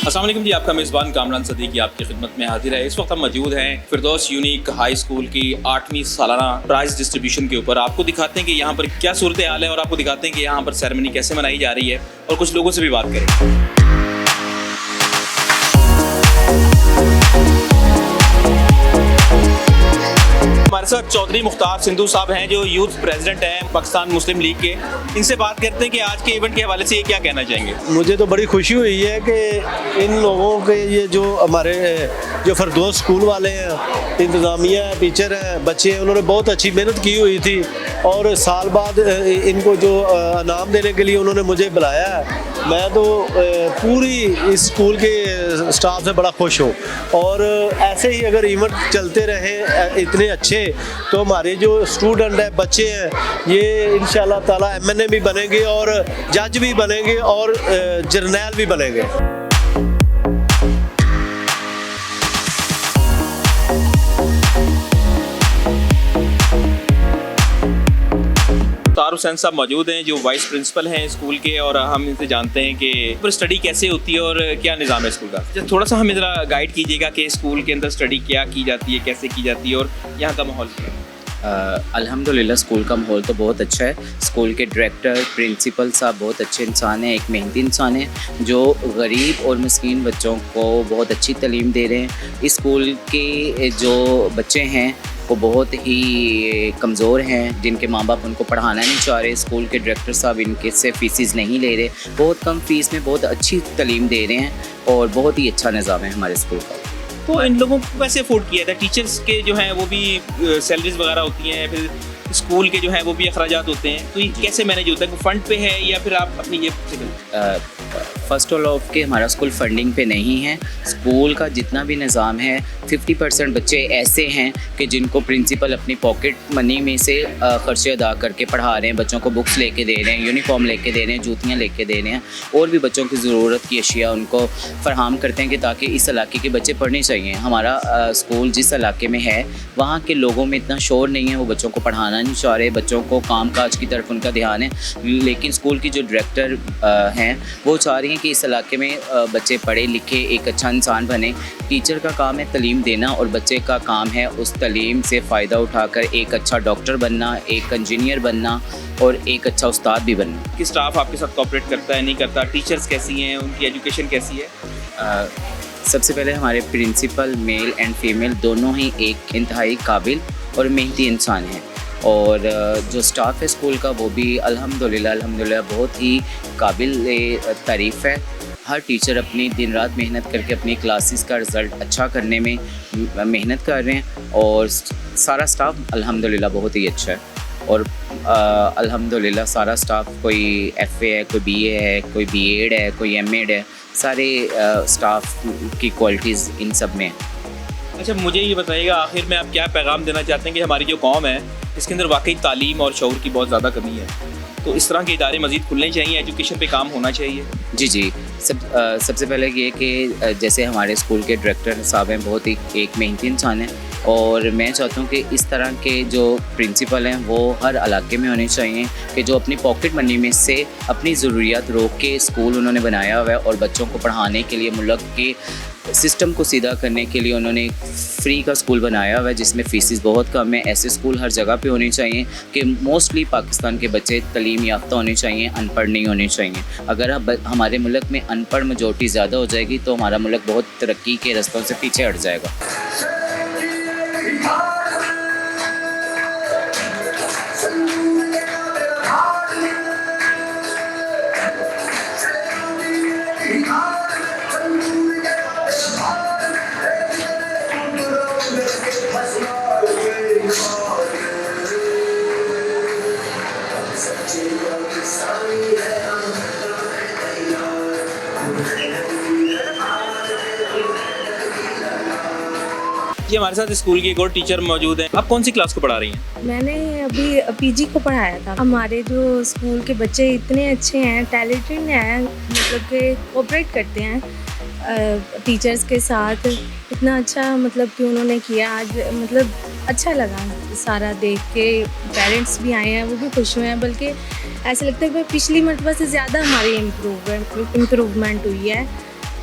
अस्सलाम वालेकुम जी, आपका मेज़बान कामरान सदीकी आपकी खिदमत में हाजिर है। इस वक्त हम मौजूद हैं फिरदौस यूनिक हाई स्कूल की 8वीं सालाना प्राइज़ डिस्ट्रीब्यूशन के ऊपर। आपको दिखाते हैं कि यहाँ पर क्या सूरत हाल है और आपको दिखाते हैं कि यहाँ पर सेरेमनी कैसे मनाई जा रही है और कुछ लोगों से भी बात करें। हमारे साथ चौधरी मुख्तार सिंधु साहब हैं जो यूथ प्रेसिडेंट हैं पाकिस्तान मुस्लिम लीग के। इनसे बात करते हैं कि आज के इवेंट के हवाले से ये क्या कहना चाहेंगे। मुझे तो बड़ी खुशी हुई है कि इन लोगों के ये जो हमारे जो फिरदौस स्कूल वाले हैं, इंतज़ामिया है, टीचर हैं, बच्चे हैं, उन्होंने बहुत अच्छी मेहनत की हुई थी और साल बाद इनको जो इनाम देने के लिए उन्होंने मुझे बुलाया है। मैं तो पूरी इस स्कूल के स्टाफ से बड़ा खुश हूँ और ऐसे ही अगर इवेंट चलते रहें इतने अच्छे तो हमारे जो स्टूडेंट हैं, बच्चे हैं, ये इंशाल्लाह ताला एमएनए भी बनेंगे और जज भी बनेंगे और जर्नैल भी बनेंगे। हुसैन साहब मौजूद हैं जो वाइस प्रिंसिपल हैं स्कूल के और हम इनसे जानते हैं कि पर स्टडी कैसे होती है और क्या निज़ाम है स्कूल का। थोड़ा सा हमें ज़रा गाइड कीजिएगा कि स्कूल के अंदर स्टडी क्या की जाती है, कैसे की जाती है और यहाँ का माहौल क्या है। अल्हम्दुलिल्लाह स्कूल का माहौल तो बहुत अच्छा है। स्कूल के डायरेक्टर प्रिंसिपल साहब बहुत अच्छे इंसान हैं, एक मेहनती इंसान है जो गरीब और मस्कीन बच्चों को बहुत अच्छी तालीम दे रहे हैं। इस स्कूल के जो बच्चे हैं वो बहुत ही कमज़ोर हैं, जिनके माँ बाप उनको पढ़ाना नहीं चाह रहे। स्कूल के डायरेक्टर साहब इनके से फ़ीसिस नहीं ले रहे, बहुत कम फ़ीस में बहुत अच्छी तालीम दे रहे हैं और बहुत ही अच्छा निज़ाम है हमारे स्कूल का। तो इन लोगों को कैसे अफोर्ड किया था? टीचर्स के जो हैं वो भी सैलरीज वगैरह होती हैं, फिर स्कूल के जो हैं वो भी अखराजात होते हैं, तो ये कैसे मैनेज होता है? फंड पे है या फिर आप अपनी जेब से करते हैं? फ़र्स्ट ऑफ के हमारा स्कूल फंडिंग पे नहीं है। स्कूल का जितना भी निज़ाम है 50% बच्चे ऐसे हैं कि जिनको प्रिंसिपल अपनी पॉकेट मनी में से ख़र्चे अदा करके पढ़ा रहे हैं। बच्चों को बुक्स लेके दे रहे हैं, यूनिफॉर्म लेके दे रहे हैं, जूतियाँ लेके दे रहे हैं और भी बच्चों की ज़रूरत की अशिया उनको फ़राहम करते हैं कि ताकि इस इलाके के बच्चे पढ़ने चाहिए। हमारा स्कूल जिस इलाके में है वहाँ के लोगों में इतना शोर नहीं है, वो बच्चों को पढ़ाना नहीं चाह रहे, बच्चों को काम काज की तरफ उनका ध्यान है। लेकिन स्कूल की जो डायरेक्टर हैं वो चाह रही हैं कि इस इलाके में बच्चे पढ़े लिखे एक अच्छा इंसान बने। टीचर का काम है तालीम देना और बच्चे का काम है उस तालीम से फ़ायदा उठाकर एक अच्छा डॉक्टर बनना, एक इंजीनियर बनना और एक अच्छा उस्ताद भी बनना। कि स्टाफ आपके साथ कोऑपरेट करता है नहीं करता? टीचर्स कैसी हैं, उनकी एजुकेशन कैसी है? सबसे पहले हमारे प्रिंसिपल मेल एंड फीमेल दोनों ही एक इंतहाई काबिल और मेहनती इंसान हैं और जो स्टाफ है स्कूल का वो भी अल्हम्दुलिल्लाह बहुत ही काबिल तारीफ़ है। हर टीचर अपनी दिन रात मेहनत करके अपनी क्लासेस का रिज़ल्ट अच्छा करने में मेहनत कर रहे हैं और सारा स्टाफ अल्हम्दुलिल्लाह बहुत ही अच्छा है और अल्हम्दुलिल्लाह सारा स्टाफ कोई FA है, कोई BA है, कोई B.Ed है, कोई M.Ed है, सारे स्टाफ की क्वालिटीज़ इन सब में है। अच्छा, मुझे ये बताइएगा आखिर में आप क्या पैगाम देना चाहते हैं कि हमारी जो कौम है इसके अंदर वाकई तालीम और शऊर की बहुत ज़्यादा कमी है, तो इस तरह के इदारे मज़ीद खुलने चाहिए, एजुकेशन पे काम होना चाहिए। जी सबसे पहले ये कि जैसे हमारे स्कूल के डायरेक्टर साहब हैं बहुत ही एक मेहनती इंसान है और मैं चाहता हूँ कि इस तरह के जो प्रिंसिपल हैं वो हर इलाके में होने चाहिए कि जो अपनी पॉकेट मनी में से अपनी ज़रूरियात रोक के स्कूल उन्होंने बनाया हुआ है और बच्चों को पढ़ाने के लिए मुल्क के सिस्टम को सीधा करने के लिए उन्होंने फ्री का स्कूल बनाया हुआ है जिसमें फ़ीसिस बहुत कम है। ऐसे स्कूल हर जगह पे होने चाहिए कि मोस्टली पाकिस्तान के बच्चे तालीम याफ्ता होने चाहिए, अनपढ़ नहीं होने चाहिए। अगर हमारे मुल्क में अनपढ़ मेजॉरिटी ज़्यादा हो जाएगी तो हमारा मुल्क बहुत तरक्की के रस्तों से पीछे हट जाएगा। जी, हमारे साथ स्कूल की एक और टीचर मौजूद हैं। आप कौन सी क्लास को पढ़ा रही हैं? मैंने अभी PG को पढ़ाया था। हमारे जो स्कूल के बच्चे इतने अच्छे हैं, टैलेंटेड हैं, मतलब कि कोऑपरेट करते हैं टीचर्स के साथ। इतना अच्छा मतलब कि उन्होंने किया आज, मतलब अच्छा लगा सारा देख के। पेरेंट्स भी आए हैं, वो भी खुश हुए हैं, बल्कि ऐसा लगता है कि पिछली मरतबा से ज़्यादा हमारी इम्प्रूवमेंट हुई है।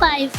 5.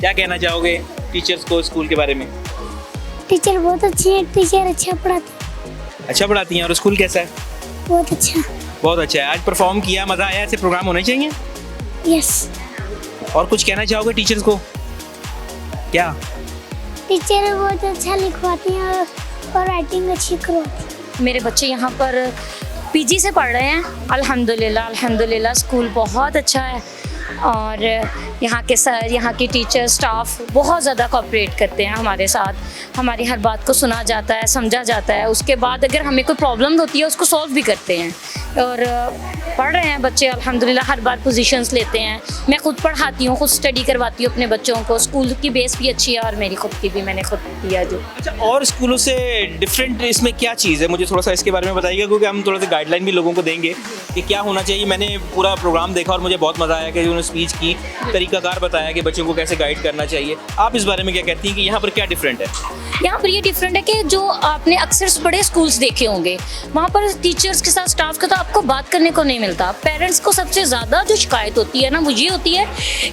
क्या कहना चाहोगे टीचर्स को स्कूल के बारे में? टीचर बहुत अच्छे हैं, टीचर अच्छा पढ़ाते अच्छा पढ़ाती हैं। और स्कूल कैसा है? बहुत अच्छा। बहुत अच्छा है। आज परफॉर्म किया, मज़ा आया, ऐसे प्रोग्राम होने चाहिए। यस। और कुछ कहना चाहोगे टीचर्स को? क्या? टीचर बहुत अच्छा लिखवाती हैं और राइटिंग अच्छी करवाती। मेरे बच्चे यहाँ पर पीजी से पढ़ रहे हैं। अल्हम्दुलिल्लाह अल्हम्दुलिल्लाह स्कूल बहुत अच्छा है और यहाँ के सर, यहाँ के टीचर, स्टाफ बहुत ज़्यादा कोऑपरेट करते हैं हमारे साथ। हमारी हर बात को सुना जाता है, समझा जाता है। उसके बाद अगर हमें कोई प्रॉब्लम होती है उसको सॉल्व भी करते हैं। और पढ़ रहे हैं बच्चे अल्हम्दुलिल्लाह, हर बार पोजीशंस लेते हैं। मैं खुद पढ़ाती हूँ, खुद स्टडी करवाती हूँ अपने बच्चों को। स्कूल की बेस भी अच्छी है और मेरी खुद की भी, मैंने खुद किया जो। अच्छा, और स्कूलों से डिफरेंट इसमें क्या चीज़ है, मुझे थोड़ा सा इसके बारे में बताइएगा, क्योंकि हम थोड़ा सा गाइडलाइन भी लोगों को देंगे कि क्या होना चाहिए। मैंने पूरा प्रोग्राम देखा और मुझे बहुत मज़ा आया कि उन्होंने स्पीच की, तरीकाकार बताया कि बच्चों को कैसे गाइड करना चाहिए। आप इस बारे में क्या कहती हैं कि यहाँ पर क्या डिफरेंट है? यहाँ पर ये डिफरेंट है कि जो आपने अक्सर बड़े स्कूल्स देखे होंगे, वहाँ पर टीचर्स के साथ, स्टाफ के साथ आपको बात करने को नहीं मिलता। पेरेंट्स को सबसे ज़्यादा जो शिकायत होती है ना, वो ये होती है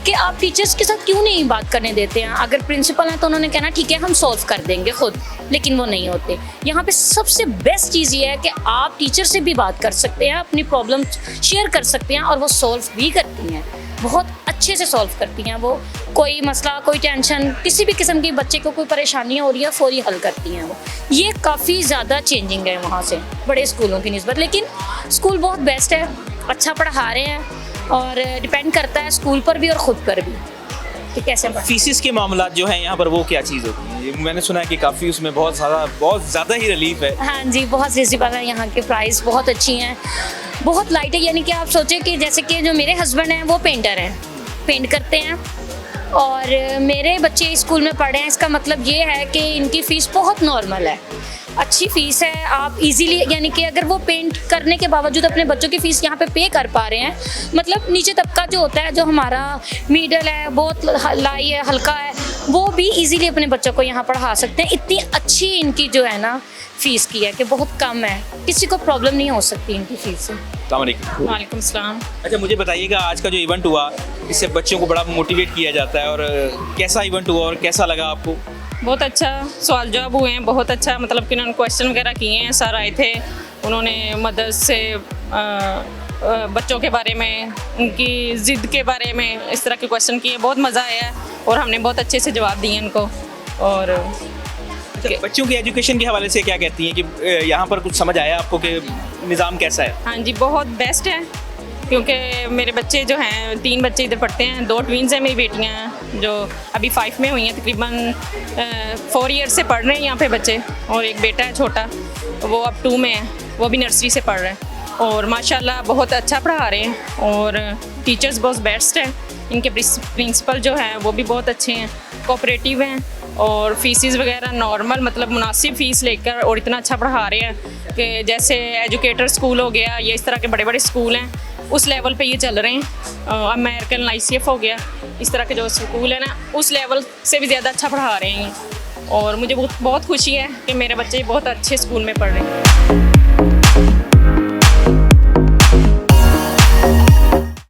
कि आप टीचर्स के साथ क्यों नहीं बात करने देते हैं। अगर प्रिंसिपल हैं तो उन्होंने कहना ठीक है हम सॉल्व कर देंगे खुद, लेकिन वो नहीं होते। यहाँ पे सबसे बेस्ट चीज़ ये है कि आप टीचर से भी बात कर सकते हैं, अपनी प्रॉब्लम शेयर कर सकते हैं और वो सॉल्व भी करती हैं, बहुत अच्छे से सॉल्व करती हैं वो। कोई मसला, कोई टेंशन, किसी भी किस्म की बच्चे को कोई परेशानी हो रही है, फौरी हल करती हैं वो। ये काफ़ी ज़्यादा चेंजिंग है वहाँ से बड़े स्कूलों की निस्बत। लेकिन स्कूल बहुत बेस्ट है, अच्छा पढ़ा रहे हैं और डिपेंड करता है स्कूल पर भी और ख़ुद पर भी कि कैसे पढ़ा। फीसिस के मामला जो हैं यहाँ पर, वो क्या चीज़ होती है? मैंने सुना है कि काफ़ी उसमें बहुत ज़्यादा ही रिलीफ है। हाँ जी, बहुत रिजनेबल है, यहाँ के प्राइस बहुत अच्छी हैं, बहुत लाइट है। यानी कि आप सोचें कि जैसे कि जो मेरे हस्बैंड हैं वो पेंटर हैं, पेंट करते हैं और मेरे बच्चे स्कूल में पढ़े हैं। इसका मतलब ये है कि इनकी फ़ीस बहुत नॉर्मल है, अच्छी फ़ीस है। आप इजीली, यानी कि अगर वो पेंट करने के बावजूद अपने बच्चों की फ़ीस यहाँ पे कर पा रहे हैं, मतलब नीचे तबका जो होता है, जो हमारा मिडल है, बहुत लाई है, हल्का है, वो भी इजीली अपने बच्चों को यहाँ पढ़ा सकते हैं। इतनी अच्छी इनकी जो है ना फ़ीस की है कि बहुत कम है, किसी को प्रॉब्लम नहीं हो सकती इनकी फ़ीस से। वालेकुम सलाम। अच्छा, मुझे बताइएगा आज का जो इवेंट हुआ, इससे बच्चों को बड़ा मोटिवेट किया जाता है, और कैसा इवेंट हुआ और कैसा लगा आपको? बहुत अच्छा सवाल जवाब हुए हैं, बहुत अच्छा, मतलब कि उन्होंने क्वेश्चन वगैरह किए हैं। सर आए थे, उन्होंने मदर्स से बच्चों के बारे में, उनकी ज़िद के बारे में इस तरह के क्वेश्चन किए, बहुत मज़ा आया और हमने बहुत अच्छे से जवाब दिए उनको। और बच्चों की एजुकेशन के हवाले से क्या कहती हैं कि यहाँ पर कुछ समझ आया आपको कि निज़ाम कैसा है? हाँ जी, बहुत बेस्ट है, क्योंकि मेरे बच्चे जो हैं, 3 बच्चे इधर पढ़ते हैं, 2 ट्विन्स हैं मेरी बेटियाँ हैं जो अभी 5 में हुई हैं, तकरीबन 4 ईयर्स से पढ़ रहे हैं यहाँ पे बच्चे, और एक बेटा है छोटा, वो अब 2 में है, वो भी नर्सरी से पढ़ रहे हैं। और माशाल्लाह बहुत अच्छा पढ़ा रहे हैं और टीचर्स बहुत बेस्ट हैं। इनके प्रिंसिपल जो हैं वो भी बहुत अच्छे हैं, कोऑपरेटिव हैं और फीसिस वगैरह नॉर्मल, मतलब मुनासिब फ़ीस लेकर, और इतना अच्छा पढ़ा रहे हैं कि जैसे एजुकेटर स्कूल हो गया या इस तरह के बड़े बड़े स्कूल हैं, उस लेवल पे ये चल रहे हैं। अमेरिकन ICF हो गया, इस तरह के जो स्कूल है ना, उस लेवल से भी ज़्यादा अच्छा पढ़ा रहे हैं। और मुझे बहुत खुशी है कि मेरे बच्चे बहुत अच्छे स्कूल में पढ़ रहे हैं।